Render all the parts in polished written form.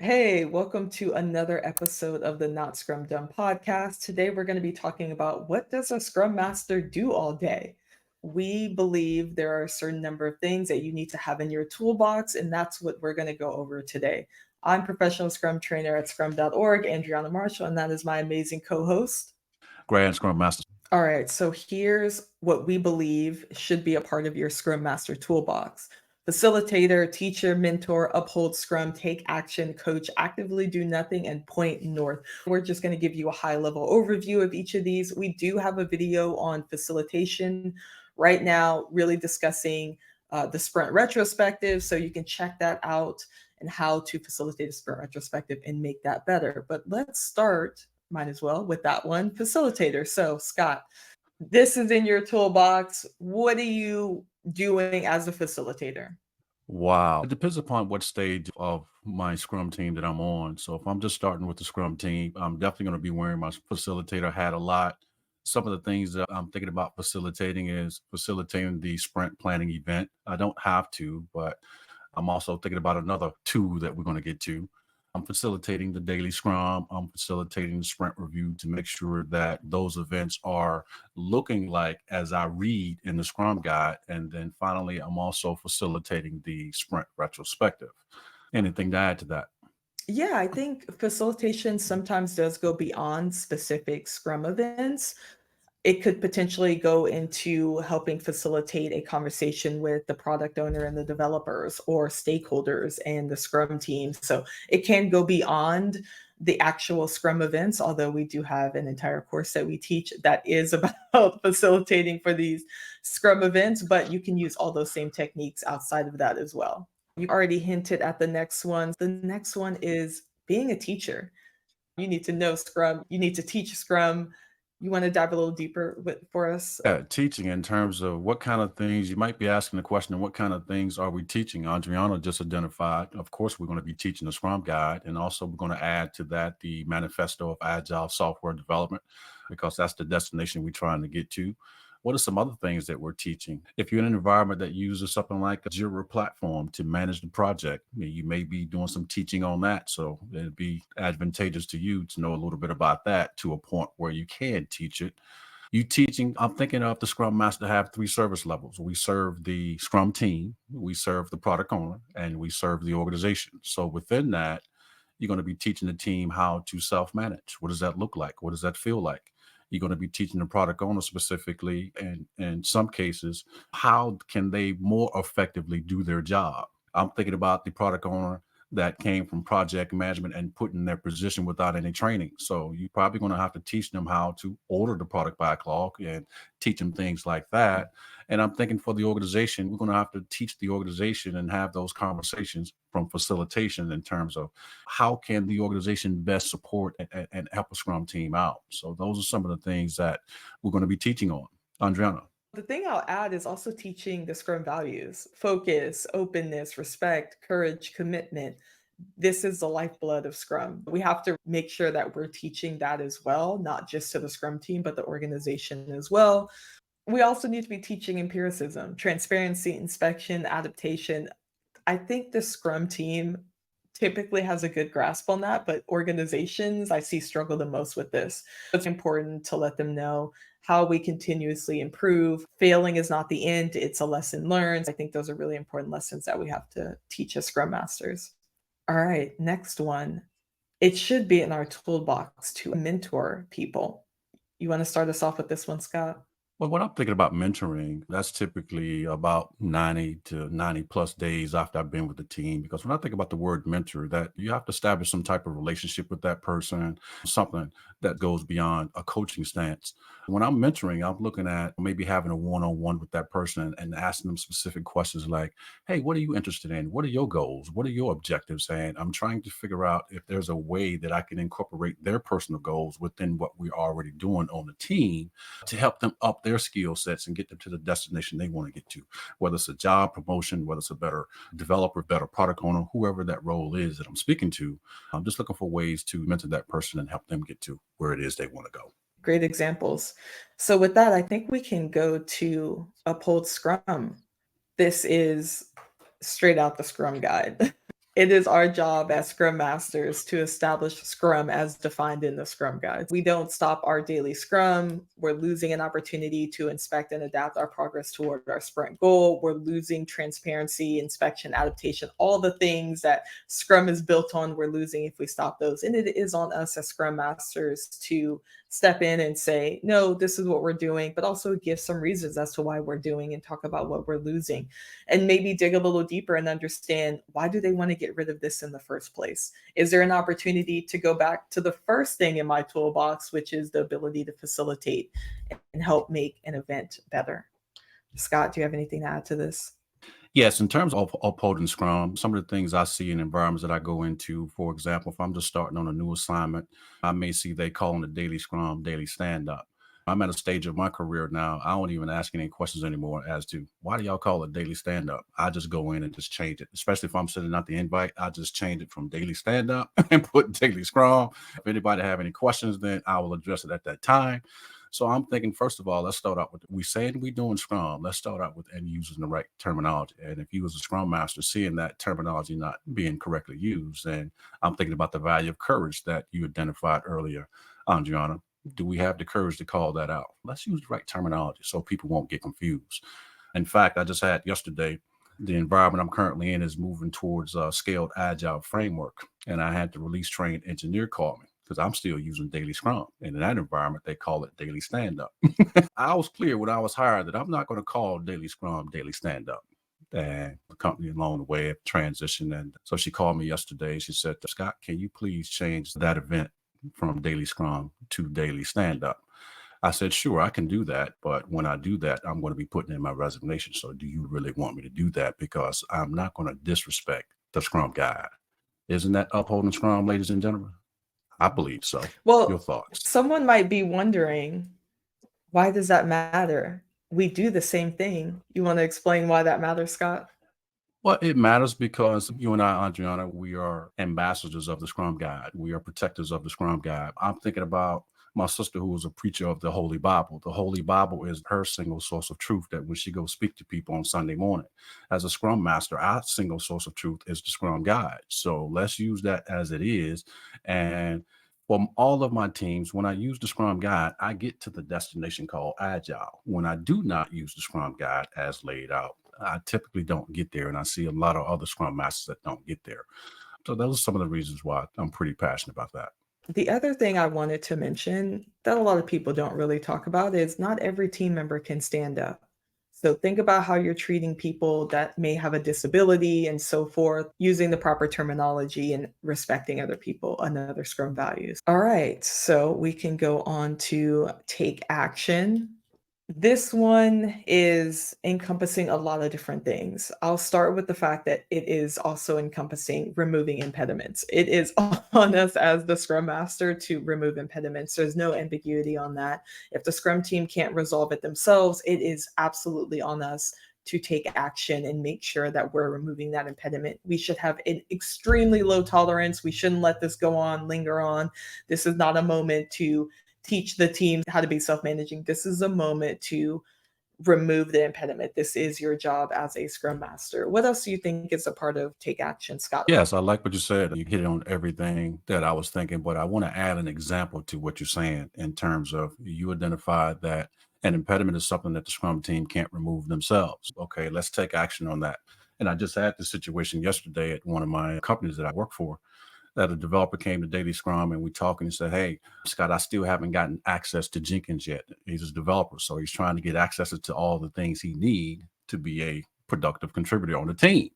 Hey, welcome to another episode of the Not Scrum Dumb podcast. Today we're going to be talking about what does a Scrum Master do all day? We believe there are a certain number of things that you need to have in your toolbox, and that's what we're going to go over today. I'm professional Scrum Trainer at scrum.org, Andreanna Marshall, and that is my amazing co-host. Grand Scrum Master. All right, so here's what we believe should be a part of your Scrum Master toolbox. Facilitator, teacher, mentor, uphold Scrum, take action, coach, actively do nothing, and point north. We're just going to give you a high level overview of each of these. We do have a video on facilitation right now, really discussing the sprint retrospective. So you can check that out and how to facilitate a sprint retrospective and make that better. But let's start, might as well, with that one facilitator. So, Scott, this is in your toolbox. What are you doing as a facilitator? Wow. It depends upon what stage of my Scrum team that I'm on. So if I'm just starting with the Scrum team, I'm definitely going to be wearing my facilitator hat a lot. Some of the things that I'm thinking about facilitating is facilitating the sprint planning event. I don't have to, but I'm also thinking about another two that we're going to get to. I'm facilitating the daily scrum. I'm facilitating the sprint review to make sure that those events are looking like as I read in the scrum guide. And then finally, I'm also facilitating the sprint retrospective. Anything to add to that? Yeah, I think facilitation sometimes does go beyond specific Scrum events. It could potentially go into helping facilitate a conversation with the product owner and the developers or stakeholders and the Scrum team. So it can go beyond the actual Scrum events, although we do have an entire course that we teach that is about facilitating for these Scrum events, but you can use all those same techniques outside of that as well. You already hinted at the next one. The next one is being a teacher. You need to know Scrum, you need to teach Scrum. You want to dive a little deeper for us? Yeah, teaching in terms of what kind of things you might be asking the question, what kind of things are we teaching? Andriana just identified. Of course, we're going to be teaching the Scrum Guide, and also we're going to add to that the Manifesto of Agile Software Development, because that's the destination we're trying to get to. What are some other things that we're teaching? If you're in an environment that uses something like a Jira platform to manage the project, you may be doing some teaching on that. So it'd be advantageous to you to know a little bit about that to a point where you can teach it. You teaching, I'm thinking of the Scrum Master have three service levels. We serve the Scrum team, we serve the product owner, and we serve the organization. So within that, you're going to be teaching the team how to self-manage. What does that look like? What does that feel like? You're going to be teaching the product owner specifically, and in some cases, how can they more effectively do their job? I'm thinking about the product owner that came from project management and put in their position without any training. So you're probably going to have to teach them how to order the product backlog and teach them things like that. And I'm thinking for the organization, we're going to have to teach the organization and have those conversations from facilitation in terms of how can the organization best support and help a Scrum team out. So those are some of the things that we're going to be teaching on. Andriana. The thing I'll add is also teaching the Scrum values: focus, openness, respect, courage, commitment. This is the lifeblood of Scrum. We have to make sure that we're teaching that as well, not just to the Scrum team, but the organization as well. We also need to be teaching empiricism, transparency, inspection, adaptation. I think the Scrum team typically has a good grasp on that, but organizations I see struggle the most with this. It's important to let them know how we continuously improve. Failing is not the end, it's a lesson learned. I think those are really important lessons that we have to teach as Scrum Masters. All right, next one. It should be in our toolbox to mentor people. You want to start us off with this one, Scott? Well, when I'm thinking about mentoring, that's typically about 90 to 90 plus days after I've been with the team. Because when I think about the word mentor, that you have to establish some type of relationship with that person, something that goes beyond a coaching stance. When I'm mentoring, I'm looking at maybe having a one on one with that person and asking them specific questions like, hey, what are you interested in? What are your goals? What are your objectives? And I'm trying to figure out if there's a way that I can incorporate their personal goals within what we're already doing on the team to help them up their skill sets and get them to the destination they want to get to, whether it's a job promotion, whether it's a better developer, better product owner, whoever that role is that I'm speaking to. I'm just looking for ways to mentor that person and help them get to where it is they want to go. Great examples. So, with that, I think we can go to Uphold Scrum. This is straight out the Scrum guide. It is our job as Scrum Masters to establish Scrum as defined in the Scrum Guide. We don't stop our daily Scrum. We're losing an opportunity to inspect and adapt our progress toward our sprint goal. We're losing transparency, inspection, adaptation, all the things that Scrum is built on, we're losing if we stop those. And it is on us as Scrum Masters to step in and say, no, this is what we're doing, but also give some reasons as to why we're doing and talk about what we're losing, and maybe dig a little deeper and understand, why do they want to get rid of this in the first place? Is there an opportunity to go back to the first thing in my toolbox, which is the ability to facilitate and help make an event better? Scott, do you have anything to add to this? Yes, in terms of upholding Scrum, some of the things I see in environments that I go into, for example, if I'm just starting on a new assignment, I may see they calling the daily Scrum daily stand up. I'm at a stage of my career now, I don't even ask any questions anymore as to why do y'all call it daily stand up? I just go in and just change it. Especially if I'm sending out the invite, I just change it from daily stand up and put daily Scrum. If anybody have any questions, then I will address it at that time. So I'm thinking, first of all, let's start out with, we saying we doing Scrum. Let's start out with and using the right terminology. And if you as a Scrum Master seeing that terminology not being correctly used, then I'm thinking about the value of courage that you identified earlier, Andreanna. Do we have the courage to call that out? Let's use the right terminology so people won't get confused. In fact, I just had yesterday, the environment I'm currently in is moving towards a scaled agile framework. And I had the release trained engineer call me because I'm still using daily Scrum. And in that environment, they call it daily stand up. I was clear when I was hired that I'm not going to call daily Scrum daily stand up. And the company along the way have transitioned. And so she called me yesterday. She said, Scott, can you please change that event from daily Scrum to daily stand up? I said, sure, I can do that. But when I do that, I'm going to be putting in my resignation. So do you really want me to do that? Because I'm not going to disrespect the Scrum guide. Isn't that upholding Scrum, ladies and gentlemen? I believe so. Your Well, thoughts? someone might be wondering, why does that matter? We do the same thing. You want to explain why that matters, Scott? Well, it matters because you and I, Adriana, we are ambassadors of the Scrum Guide. We are protectors of the Scrum Guide. I'm thinking about my sister who was a preacher of the Holy Bible. The Holy Bible is her single source of truth that when she goes speak to people on Sunday morning. As a Scrum Master, our single source of truth is the Scrum Guide. So let's use that as it is. And for all of my teams, when I use the Scrum Guide, I get to the destination called Agile. When I do not use the Scrum Guide as laid out, I typically don't get there. And I see a lot of other Scrum Masters that don't get there. So those are some of the reasons why I'm pretty passionate about that. The other thing I wanted to mention that a lot of people don't really talk about is not every team member can stand up. So think about how you're treating people that may have a disability and so forth, using the proper terminology and respecting other people, another Scrum values. All right, so we can go on to take action. This one is encompassing a lot of different things. I'll start with the fact that it is also encompassing removing impediments. It is on us as the Scrum Master to remove impediments. There's no ambiguity on that. If the Scrum team can't resolve it themselves, it is absolutely on us to take action and make sure that we're removing that impediment. We should have an extremely low tolerance. We shouldn't let this go on, linger on. This is not a moment to teach the team how to be self-managing. This is a moment to remove the impediment. This is your job as a Scrum Master. What else do you think is a part of Take Action, Scott? Yes, I like what you said. You hit on everything that I was thinking, but I want to add an example to what you're saying in terms of you identified that an impediment is something that the Scrum team can't remove themselves. Okay, let's take action on that. And I just had this situation yesterday at one of my companies that I work for, that a developer came to Daily Scrum and we talked and he said, hey, Scott, I still haven't gotten access to Jenkins yet. He's a developer, so he's trying to get access to all the things he need to be a productive contributor on the team.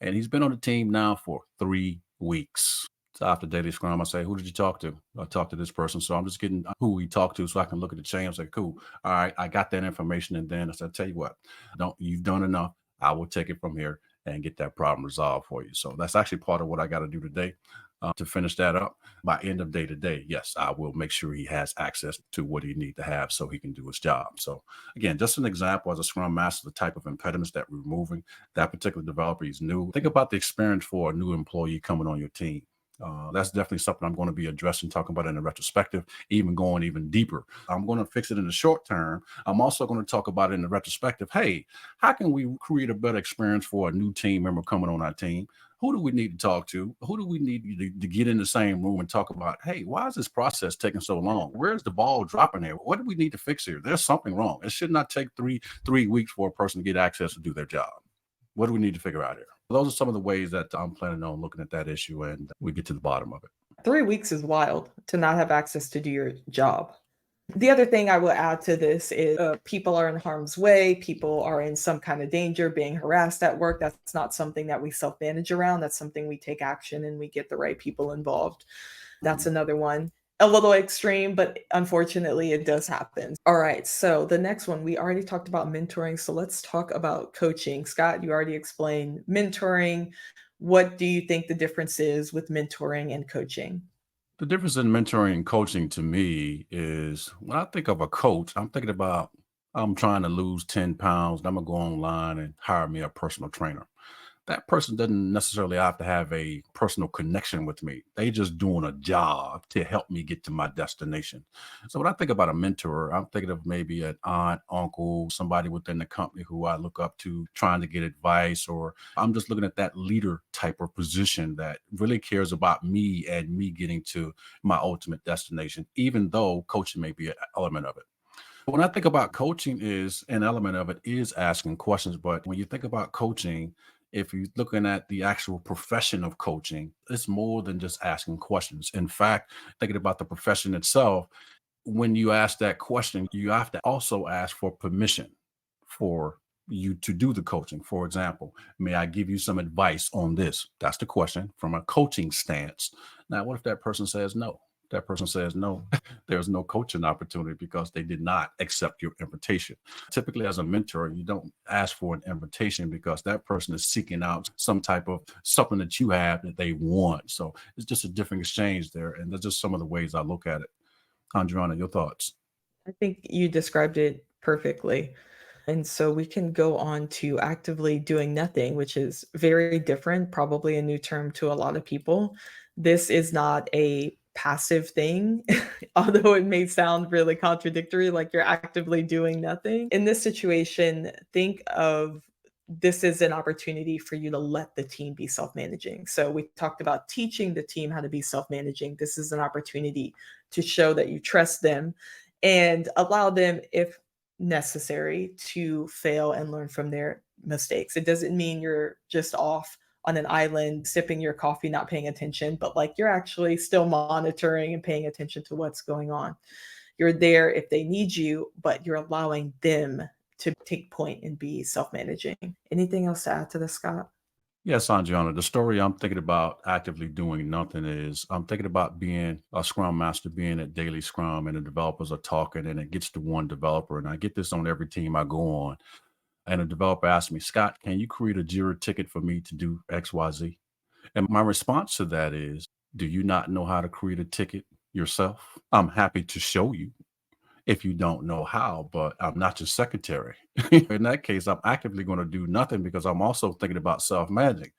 And he's been on the team now for 3 weeks. So after Daily Scrum, I say, who did you talk to? I talked to this person. So I'm just getting who we talked to so I can look at the chain. I say, cool. All right, I got that information. And then I said, tell you what, you've done enough. I will take it from here and get that problem resolved for you. So that's actually part of what I got to do today to finish that up. By end of day today, yes, I will make sure he has access to what he needs to have so he can do his job. So again, just an example as a Scrum Master, the type of impediments that we're removing. That particular developer is new. Think about the experience for a new employee coming on your team. That's definitely something I'm going to be addressing, talking about in the retrospective, even going even deeper. I'm going to fix it in the short term. I'm also going to talk about it in the retrospective. Hey, how can we create a better experience for a new team member coming on our team? Who do we need to talk to? Who do we need to get in the same room and talk about, hey, why is this process taking so long? Where's the ball dropping there? What do we need to fix here? There's something wrong. It should not take three weeks for a person to get access to do their job. What do we need to figure out here? Those are some of the ways that I'm planning on looking at that issue, and we get to the bottom of it. 3 weeks is wild to not have access to do your job. The other thing I will add to this is people are in harm's way. People are in some kind of danger, being harassed at work. That's not something that we self-manage around. That's something we take action and we get the right people involved. That's another one. A little extreme, but unfortunately it does happen. All right, so the next one, we already talked about mentoring. So let's talk about coaching. Scott, you already explained mentoring. What do you think the difference is with mentoring and coaching? The difference in mentoring and coaching to me is when I think of a coach, I'm thinking about I'm trying to lose 10 pounds. I'm going to go online and hire me a personal trainer. That person doesn't necessarily have to have a personal connection with me. They just doing a job to help me get to my destination. So when I think about a mentor, I'm thinking of maybe an aunt, uncle, somebody within the company who I look up to trying to get advice, or I'm just looking at that leader type of position that really cares about me and me getting to my ultimate destination, even though coaching may be an element of it. When I think about coaching, is an element of it is asking questions. But when you think about coaching, if you're looking at the actual profession of coaching, it's more than just asking questions. In fact, thinking about the profession itself, when you ask that question, you have to also ask for permission for you to do the coaching. For example, may I give you some advice on this? That's the question from a coaching stance. Now, what if that person says no? That person says no, there's no coaching opportunity because they did not accept your invitation. Typically, as a mentor, you don't ask for an invitation because that person is seeking out some type of something that you have that they want. So it's just a different exchange there. And that's just some of the ways I look at it. Andreanna, your thoughts? I think you described it perfectly. And so we can go on to actively doing nothing, which is very different, probably a new term to a lot of people. This is not a passive thing, although it may sound really contradictory, like you're actively doing nothing. In this situation, think of this is an opportunity for you to let the team be self managing. So, we talked about teaching the team how to be self managing. This is an opportunity to show that you trust them and allow them, if necessary, to fail and learn from their mistakes. It doesn't mean you're just off on an island sipping your coffee, not paying attention, but like you're actually still monitoring and paying attention to what's going on. You're there if they need you, but you're allowing them to take point and be self managing. Anything else to add to this, Scott? Yes, Andriana, the story I'm thinking about actively doing nothing is I'm thinking about being a Scrum Master, being at daily Scrum, and the developers are talking, and it gets to one developer. And I get this on every team I go on. And a developer asks me, Scott, can you create a Jira ticket for me to do XYZ? And my response to that is, do you not know how to create a ticket yourself? I'm happy to show you if you don't know how, but I'm not your secretary. In that case, I'm actively going to do nothing because I'm also thinking about self-managing.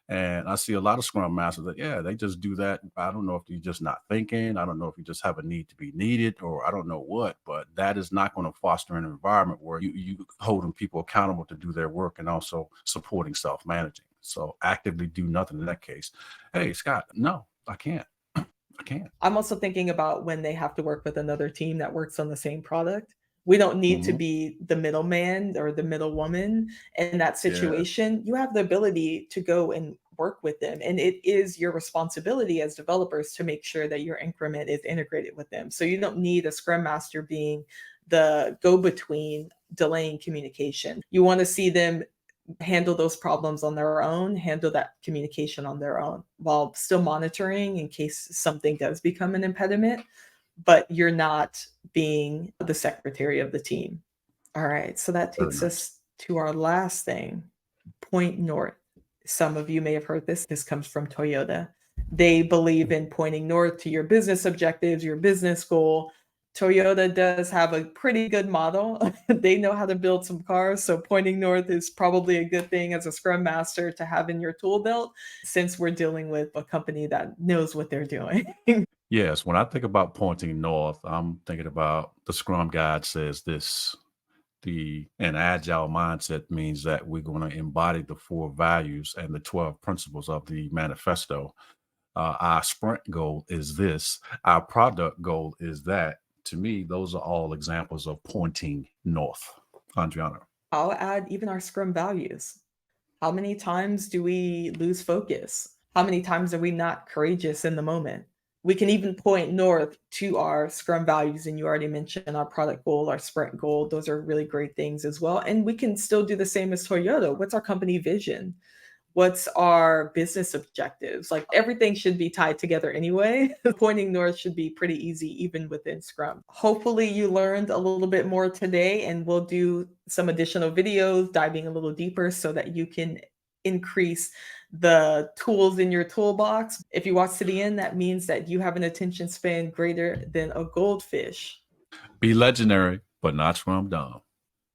And I see a lot of Scrum Masters that, yeah, they just do that. I don't know if you're just not thinking. I don't know if you just have a need to be needed, or I don't know what, but that is not going to foster an environment where you holding people accountable to do their work and also supporting self-managing. So actively do nothing in that case. Hey, Scott, no, I can't. I can't. I'm also thinking about when they have to work with another team that works on the same product. We don't need to Mhm. be the middleman or the middlewoman in that Yes. situation. You have the ability to go and work with them. And it is your responsibility as developers to make sure that your increment is integrated with them. So you don't need a scrum master being the go between delaying communication. You want to see them handle those problems on their own, handle that communication on their own while still monitoring in case something does become an impediment, but you're not being the secretary of the team. All right, so that Very takes nice. us to our last thing, point north. Some of you may have heard this. This comes from Toyota. They believe in pointing north to your business objectives, your business goal. Toyota does have a pretty good model. They know how to build some cars. So, pointing north is probably a good thing as a scrum master to have in your tool belt since we're dealing with a company that knows what they're doing. Yes, when I think about pointing north, I'm thinking about the Scrum Guide says this: an agile mindset means that we're going to embody the 4 values and the 12 principles of the manifesto. Our sprint goal is this, our product goal is that. To me, those are all examples of pointing north. Andriana. I'll add even our Scrum values. How many times do we lose focus? How many times are we not courageous in the moment? We can even point north to our Scrum values, and you already mentioned our product goal, our sprint goal. Those are really great things as well. And we can still do the same as Toyota. What's our company vision? What's our business objectives? Like everything should be tied together anyway. Pointing north should be pretty easy, even within Scrum. Hopefully, you learned a little bit more today, and we'll do some additional videos diving a little deeper so that you can increase the tools in your toolbox. If you watch to the end, that means that you have an attention span greater than a goldfish. Be legendary, but not Scrum Dumb.